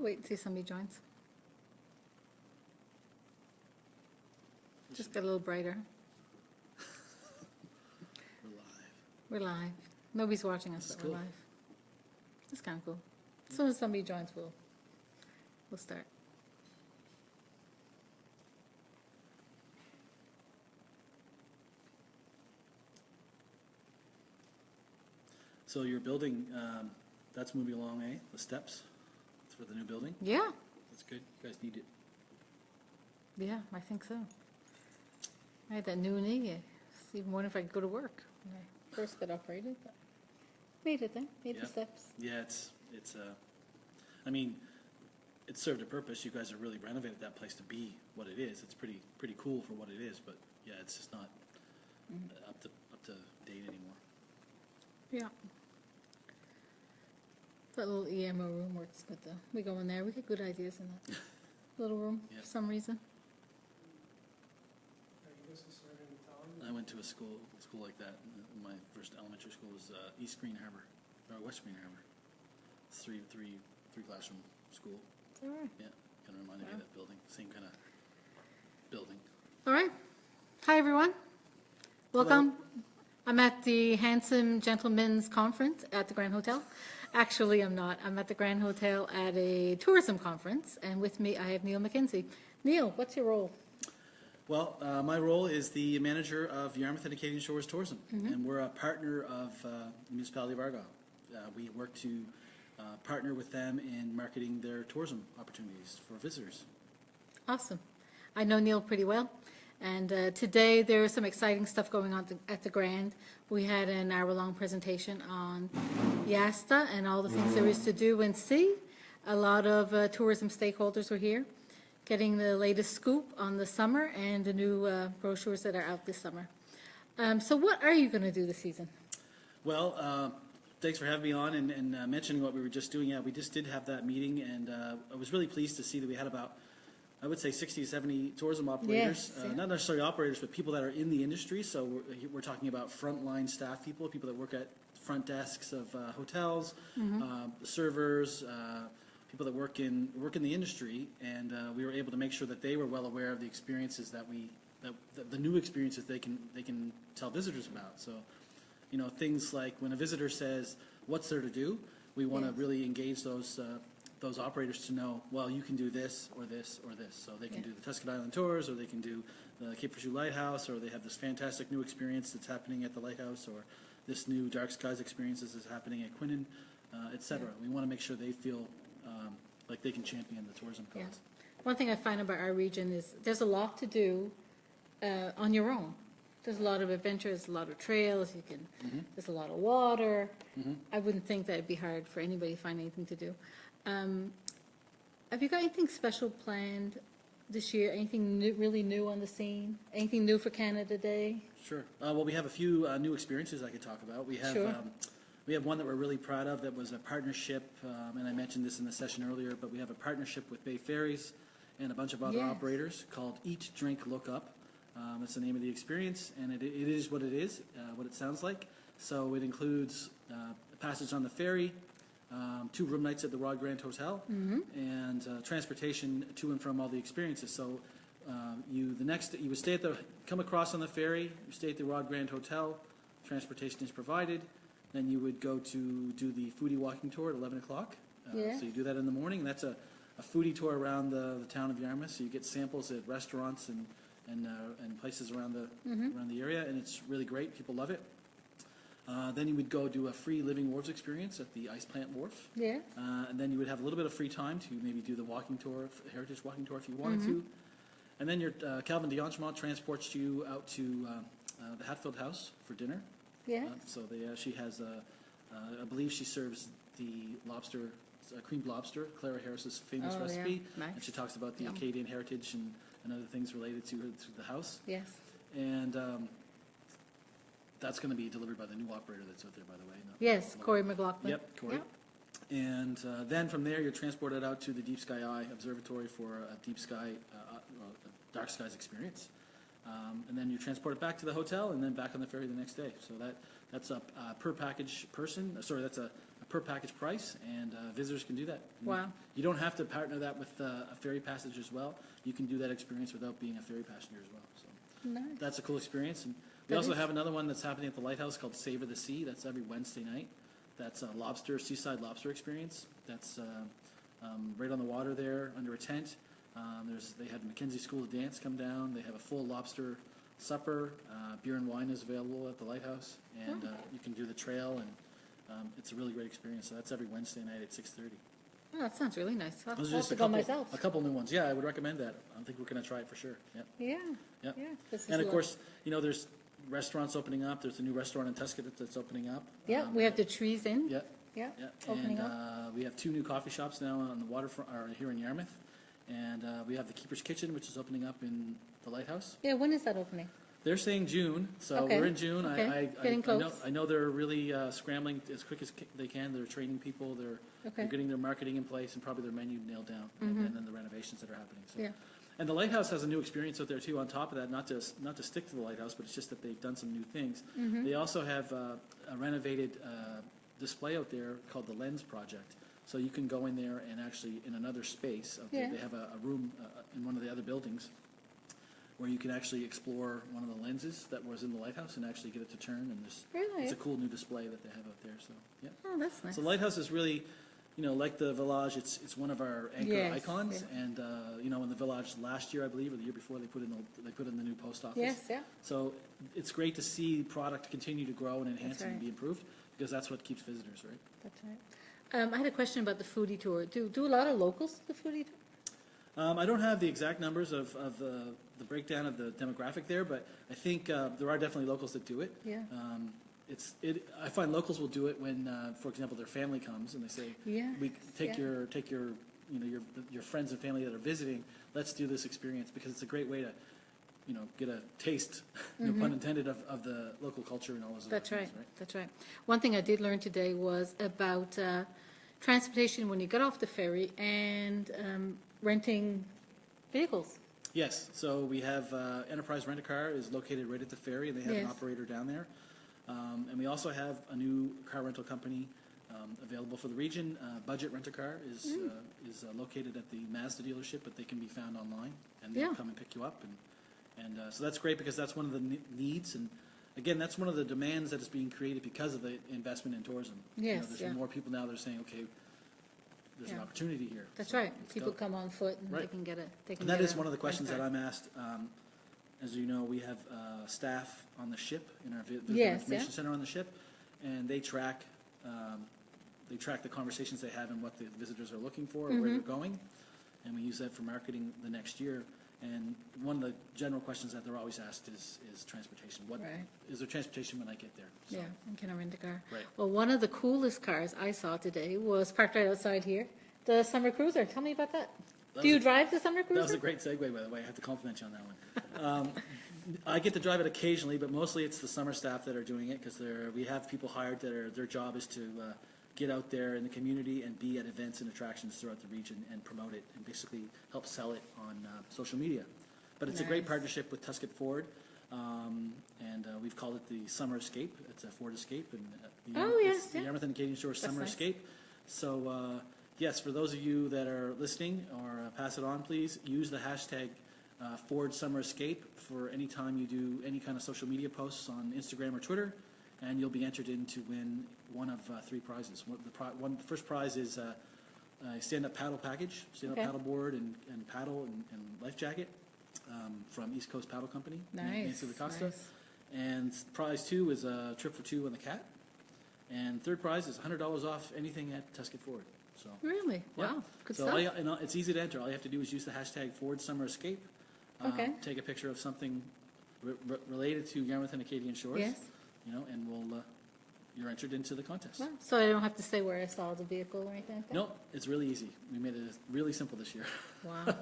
wait until somebody joins. Just got a little brighter. We're live. We're live. Nobody's watching us, but we're live. It's kind of cool. As soon as somebody joins, we'll start. So your building, that's moving along, eh? The steps for the new building? Yeah. That's good. You guys need it. Yeah, I think so. I had that new knee. I even wonder if I could go to work when I first got operated. But made it then. Made the steps. Yeah, I mean, it served a purpose. You guys have really renovated that place to be what it is. It's pretty cool for what it is, but yeah, it's just not up to date anymore. Yeah. That little EMO room works good though. We go in there, we get good ideas in that little room for some reason. I went to a school like that. My first elementary school was East Green Harbor, or West Green Harbor. It's three classroom school. All right. Yeah, kind of reminded me of that building. Same kind of building. All right. Hi everyone. Welcome. Hello. I'm at the Handsome Gentlemen's Conference at the Grand Hotel. Actually, I'm not. I'm at the Grand Hotel at a tourism conference, and with me I have Neil McKenzie. Neil, what's your role? Well, my role is the manager of Yarmouth and Acadian Shores Tourism, and we're a partner of the municipality of Argyle. We work to partner with them in marketing their tourism opportunities for visitors. Awesome. I know Neil pretty well, and today there is some exciting stuff going on at the Grand. We had an hour-long presentation on YASTA and all the things there is to do and see. A lot of tourism stakeholders were here, getting the latest scoop on the summer and the new brochures that are out this summer. So what are you going to do this season? Well, thanks for having me on and mentioning what we were just doing. Yeah, we just did have that meeting, and I was really pleased to see that we had about, I would say, 60 to 70 tourism operators. Yes, not necessarily operators, but people that are in the industry. So we're talking about frontline staff people that work at front desks of hotels, servers, people that work in the industry, and we were able to make sure that they were well aware of the experiences that the new experiences they can tell visitors about. So, you know, things like when a visitor says, "What's there to do?" we want to really engage those operators to know, well, you can do this or this or this. So they can do the Tuscan Island tours, or they can do the Cape Frichu Lighthouse, or they have this fantastic new experience that's happening at the lighthouse, or this new Dark Skies experience is happening at Quinnen, etc. We want to make sure they feel like they can champion the tourism cause. Yeah. One thing I find about our region is there's a lot to do on your own. There's a lot of adventures, a lot of trails. There's a lot of water. I wouldn't think that it'd be hard for anybody to find anything to do. Have you got anything special planned this year? Anything really new on the scene? Anything new for Canada Day? Sure. Well, we have a few new experiences I could talk about. We have we have one that we're really proud of that was a partnership, and I mentioned this in the session earlier, but we have a partnership with Bay Ferries and a bunch of other operators called Eat, Drink, Look Up. That's the name of the experience, and it is what it is, what it sounds like. So it includes a passage on the ferry, 2 room nights at the Rod Grand Hotel, and transportation to and from all the experiences. So you would come across on the ferry, you stay at the Rod Grand Hotel, transportation is provided. Then you would go to do the foodie walking tour at 11 o'clock. So you do that in the morning. That's a foodie tour around the town of Yarmouth. So you get samples at restaurants and places around the area, and it's really great. People love it. Then you would go do a free Living Wharves experience at the Ice Plant Wharf. Yeah. And then you would have a little bit of free time to maybe do the walking tour, the heritage walking tour if you wanted to. And then your Calvin D'Angemont transports you out to the Hatfield House for dinner. Yeah. So she has, I believe she serves the lobster, creamed lobster, Clara Harris's famous recipe. Yeah. Nice. And she talks about the Acadian heritage and other things related to the house. Yes. And that's going to be delivered by the new operator that's out there, by the way. Yes, Corey McLaughlin. Yep, Corey. Yep. And then from there, you're transported out to the Deep Sky Eye Observatory for a Deep Sky, Dark Skies experience. and then you transport it back to the hotel and then back on the ferry the next day. So that's a per package person. Sorry, that's a per package price, and visitors can do that. Wow. You don't have to partner that with a ferry passage as well. You can do that experience without being a ferry passenger as well. So Nice. that's a cool experience. And we That also is. have another one that's happening at the Lighthouse called Savor the Sea. That's every Wednesday night. That's a seaside lobster experience. That's right on the water there under a tent. They had McKenzie School of Dance come down. They have a full lobster supper. Beer and wine is available at the Lighthouse, and you can do the trail, and it's a really great experience. So that's every Wednesday night at 6:30. Oh, that sounds really nice. I'll Those are have just to a go couple, myself. a couple new ones. Yeah, I would recommend that. I think we're going to try it for sure. Yeah. Yeah. Yeah. Yeah. This is And of lo- course, there's restaurants opening up. There's a new restaurant in Tuscaloosa that's opening up. Yeah, we have the Trees Inn. Yeah. Yeah. Yeah, Opening and up. we have 2 new coffee shops now on the waterfront, or here in Yarmouth, and we have the Keeper's Kitchen, which is opening up in the Lighthouse. Yeah. When is that opening? They're saying June, so Okay, we're in June. okay, getting close. I know they're really scrambling as quick as they can. They're training people. They're Okay. getting their marketing in place and probably their menu nailed down, and then the renovations that are happening. So. Yeah. And the Lighthouse has a new experience out there too. On top of that, not to stick to the Lighthouse, but it's just that they've done some new things. They also have a renovated display out there called the Lens Project. So you can go in there and actually in another space out there, Yeah. they have a room in one of the other buildings where you can actually explore one of the lenses that was in the Lighthouse and actually get it to turn. And Really? it's a cool new display that they have out there. So yeah. Oh, that's nice. So Lighthouse is really, like the Village, it's one of our anchor Yes, icons. yeah. And in the Village last year, I believe, or the year before, they put in the new post office. Yes. Yeah. So it's great to see product continue to grow and enhance That's and right. be improved, because that's what keeps visitors, right? That's right. I had a question about the foodie tour. Do a lot of locals do the foodie tour? I don't have the exact numbers of the breakdown of the demographic there, but I think there are definitely locals that do it. Yeah. I find locals will do it when, for example, their family comes and they say, Yes, "We take yeah. your friends and family that are visiting. Let's do this experience," because it's a great way to, get a taste, no pun intended, of the local culture and all those. That's other right. things, That's right. One thing I did learn today was about transportation when you get off the ferry and renting vehicles. Yes, so we have Enterprise Rent-A-Car is located right at the ferry, and they have an Yes. operator down there. And we also have a new car rental company available for the region. Budget Rent-A-Car is located at the Mazda dealership, but they can be found online, and they'll Yeah. come and pick you up. And so that's great, because that's one of the needs, and again, that's one of the demands that is being created because of the investment in tourism. Yes, There's yeah. more people now that are saying, okay, there's an Yeah. opportunity here. That's so right. let's People go. come on foot and they Right. can get it. They can And that get is a one of the questions that rent I'm asked. As you know, we have staff on the ship in our Yes, information yeah. center on the ship, and they track the conversations they have and what the visitors are looking for, Mm-hmm. where they're going, and we use that for marketing the next year. And one of the general questions that they're always asked is transportation. What Right. is there transportation when I get there? So, Yeah, and can I rent a car? Right. Well, one of the coolest cars I saw today was parked right outside here, the Summer Cruiser. Tell me about that. That Do you was a- drive the Summer That was Cruiser? a great segue, by the way. I have to compliment you on that one. I get to drive it occasionally, but mostly it's the summer staff that are doing it, because we have people hired that their job is to get out there in the community and be at events and attractions throughout the region and promote it and basically help sell it on social media. But it's a great Nice. partnership with Tuscaloosa Ford, and we've called it the Summer Escape. It's a Ford Escape, and Oh, yes, it's the yeah. Yarmouth and Acadian Shores Summer nice. Escape. So yes, for those of you that are listening, or pass it on, please use the hashtag Ford Summer Escape for any time you do any kind of social media posts on Instagram or Twitter, and you'll be entered in to win one of 3 prizes. The first prize is a stand-up paddle package, stand-up Okay. paddle board and paddle and life jacket from East Coast Paddle Company, Nice, Nancy LaCosta. nice. And prize 2 is a trip for 2 on the Cat. And third prize is $100 off anything at Tuscaloosa Ford. So Really? yeah. Wow, good So stuff. it's easy to enter. All you have to do is use the hashtag Ford Summer Escape. Okay. Take a picture of something related to Yarmouth and Acadian Shores. Yes. And you're entered into the contest. Well, so I don't have to say where I saw the vehicle or anything like that? No, it's really easy. We made it really simple this year. Wow.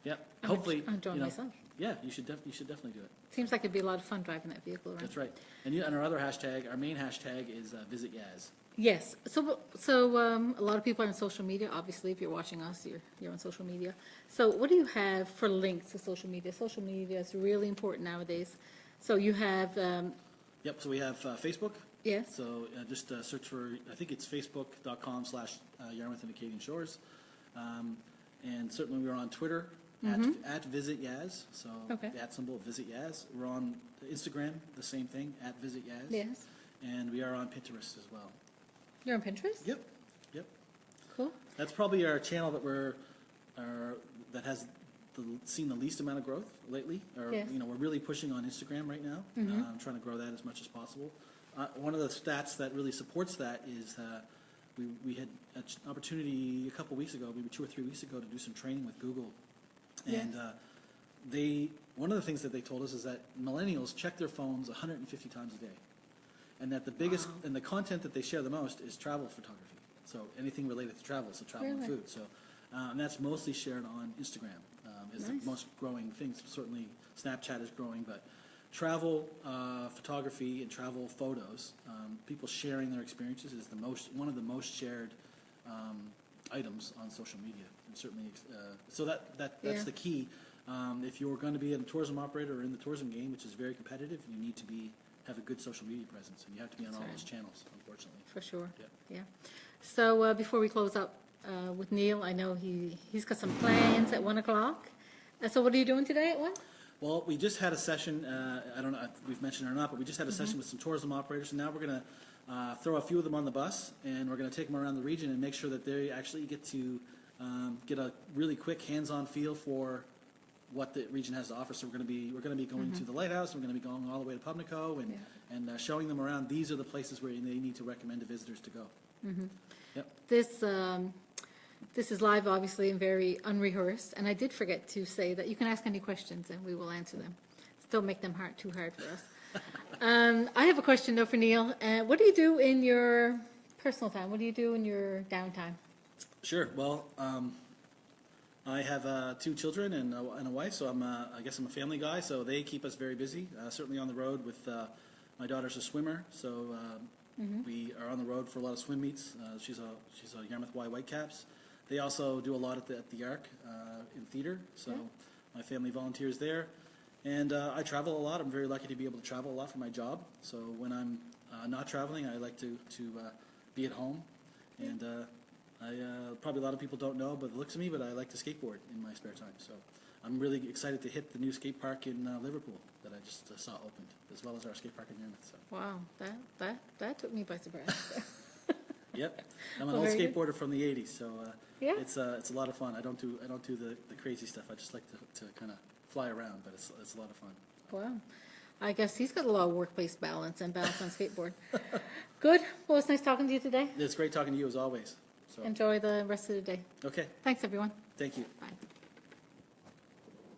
Yeah, hopefully. I'm enjoying myself. Yeah, you should definitely do it. Seems like it'd be a lot of fun driving that vehicle around. That's right. And our other hashtag, our main hashtag is Visit Yaz. Yes. So a lot of people are on social media. Obviously, if you're watching us, you're on social media. So what do you have for links to social media? Social media is really important nowadays. So you have... Yep, so we have Facebook. Yes. So just search for, I think it's facebook.com/Yarmouth and Acadian Shores. And certainly we're on Twitter at Visit Yaz. So Okay. the @ symbol, Visit Yaz. We're on Instagram, the same thing, at Visit Yaz. Yes. And we are on Pinterest as well. You're on Pinterest? Yep. Cool. That's probably our channel that has seen the least amount of growth lately. Or, Yes. we're really pushing on Instagram right now. Trying to grow that as much as possible. One of the stats that really supports that is we had an opportunity a couple weeks ago, maybe 2 or 3 weeks ago, to do some training with Google. And one of the things that they told us is that millennials check their phones 150 times a day. And that the biggest, and the content that they share the most is travel photography. So anything related to travel, so travel and Really? food. So, and that's mostly shared on Instagram, is Nice. the most growing thing. Certainly Snapchat is growing, but travel photography and travel photos, people sharing their experiences is one of the most shared items on social media. And certainly, so that's the key. If you're going to be a tourism operator or in the tourism game, which is very competitive, you need to have a good social media presence, and you have to be on all those channels, unfortunately. For sure. Yep. Yeah. So before we close up with Neil, I know he's got some plans at 1 o'clock. So what are you doing today at 1? Well, we just had a session, I don't know if we've mentioned it or not, but we just had a session with some tourism operators, and now we're going to throw a few of them on the bus, and we're going to take them around the region and make sure that they actually get to get a really quick hands-on feel for what the region has to offer. So we're going to be going to the lighthouse, and we're going to be going all the way to Pubnico and showing them around. These are the places where they need to recommend to visitors to go. Yep. This is live, obviously, and very unrehearsed. And I did forget to say that you can ask any questions, and we will answer them. Don't make them too hard for us. I have a question, though, for Neil. What do you do in your personal time? What do you do in your downtime? Sure. Well, I have 2 children and a wife, so I guess I'm a family guy. So they keep us very busy. Certainly on the road with my daughter's a swimmer, so we are on the road for a lot of swim meets. She's a Yarmouth Y Whitecaps. They also do a lot at the Arc in theater, so my family volunteers there. And I travel a lot. I'm very lucky to be able to travel a lot for my job. So when I'm not traveling, I like to be at home. And probably a lot of people don't know, but it looks at me, but I like to skateboard in my spare time. So I'm really excited to hit the new skate park in Liverpool that I just saw opened, as well as our skate park in Yarmouth. So. Wow, that took me by surprise. Yep, I'm an old very skateboarder from the '80s, so it's a lot of fun. I don't do the crazy stuff. I just like to kind of fly around, but it's a lot of fun. Wow. I guess he's got a lot of workplace balance and balance on skateboard. Good. Well, it's nice talking to you today. It's great talking to you as always. So. Enjoy the rest of the day. Okay. Thanks, everyone. Thank you. Bye.